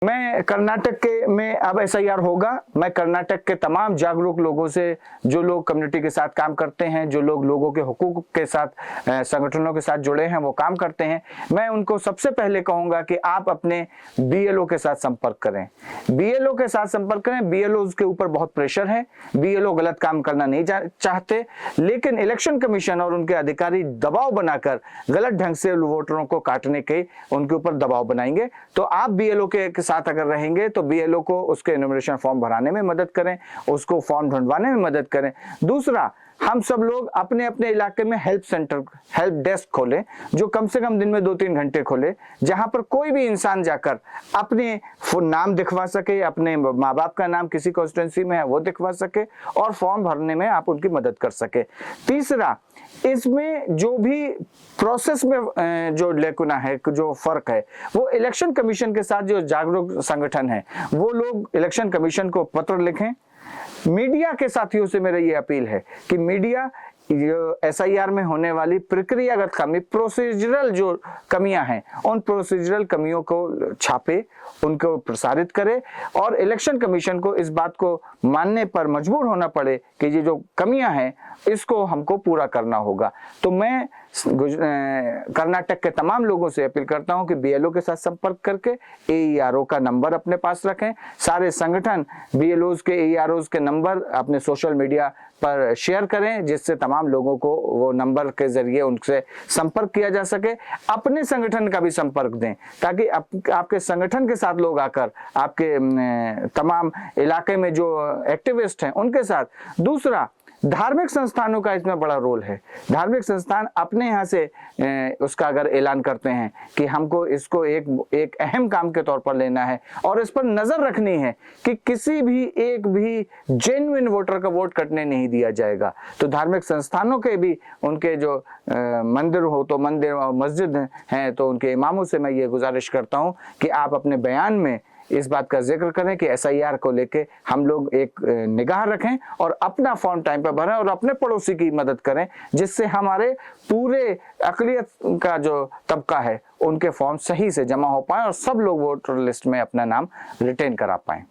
मैं कर्नाटक के में अब एसआईआर होगा। मैं कर्नाटक के तमाम जागरूक लोगों से, जो लोग कम्युनिटी के साथ काम करते हैं, जो लोग लोगों के हुकूक के साथ, संगठनों के साथ जुड़े हैं, वो काम करते हैं, मैं उनको सबसे पहले कहूंगा कि आप अपने बीएलओ के साथ संपर्क करें। बीएलओ के साथ संपर्क करें। बीएलओ के ऊपर बहुत प्रेशर है। बीएलओ गलत काम करना नहीं चाहते, लेकिन इलेक्शन कमीशन और उनके अधिकारी दबाव बनाकर गलत ढंग से वोटरों को काटने के उनके ऊपर दबाव बनाएंगे। तो आप बीएलओ के साथ अगर रहेंगे तो बीएलओ को उसके एनुमरेशन फॉर्म भराने में मदद करें, उसको फॉर्म ढूंढवाने में मदद करें। दूसरा, हम सब लोग अपने अपने इलाके में हेल्प सेंटर, हेल्प डेस्क खोलें, जो कम से कम दिन में 2-3 घंटे खोले, जहां पर कोई भी इंसान जाकर अपने नाम दिखवा सके, अपने माँ बाप का नाम किसी कॉन्स्टिट्यूंसी में है वो दिखवा सके और फॉर्म भरने में आप उनकी मदद कर सके। तीसरा, इसमें जो भी प्रोसेस में जो लेकुना है, जो फर्क है, वो इलेक्शन कमीशन के साथ जो जागरूक संगठन है वो लोग इलेक्शन कमीशन को पत्र लिखें। मीडिया के साथियों से मेरा ये अपील है कि मीडिया एसआईआर में होने वाली प्रक्रियागत कमी, प्रोसीजरल जो कमियां हैं, उन प्रोसीजरल कमियों को छापे, उनको प्रसारित करे और इलेक्शन कमीशन को इस बात को मानने पर मजबूर होना पड़े कि ये जो कमियां हैं इसको हमको पूरा करना होगा। तो मैं कर्नाटक के तमाम लोगों से अपील करता हूं कि बीएलओ के साथ संपर्क करके एईआरओ का नंबर अपने पास रखें। सारे संगठन बीएलओज के, एईआरओज के नंबर अपने सोशल मीडिया पर शेयर करें, जिससे तमाम लोगों को वो नंबर के जरिए उनसे संपर्क किया जा सके। अपने संगठन का भी संपर्क दें ताकि आपके संगठन के साथ लोग आकर आपके तमाम इलाके में जो एक्टिविस्ट हैं उनके साथ। दूसरा, धार्मिक संस्थानों का इसमें बड़ा रोल है। धार्मिक संस्थान अपने यहाँ से उसका अगर ऐलान करते हैं कि हमको इसको एक अहम काम के तौर पर लेना है और इस पर नजर रखनी है कि किसी भी एक भी जेन्युइन वोटर का वोट कटने नहीं दिया जाएगा, तो धार्मिक संस्थानों के भी उनके जो मंदिर हो तो मंदिर और मस्जिद हैं तो उनके इमामों से मैं ये गुजारिश करता हूँ कि आप अपने बयान में इस बात का जिक्र करें कि एसआईआर को लेके हम लोग एक निगाह रखें और अपना फॉर्म टाइम पर भरें और अपने पड़ोसी की मदद करें, जिससे हमारे पूरे अक़लियत का जो तबका है उनके फॉर्म सही से जमा हो पाए और सब लोग वोटर लिस्ट में अपना नाम रिटेन करा पाएं।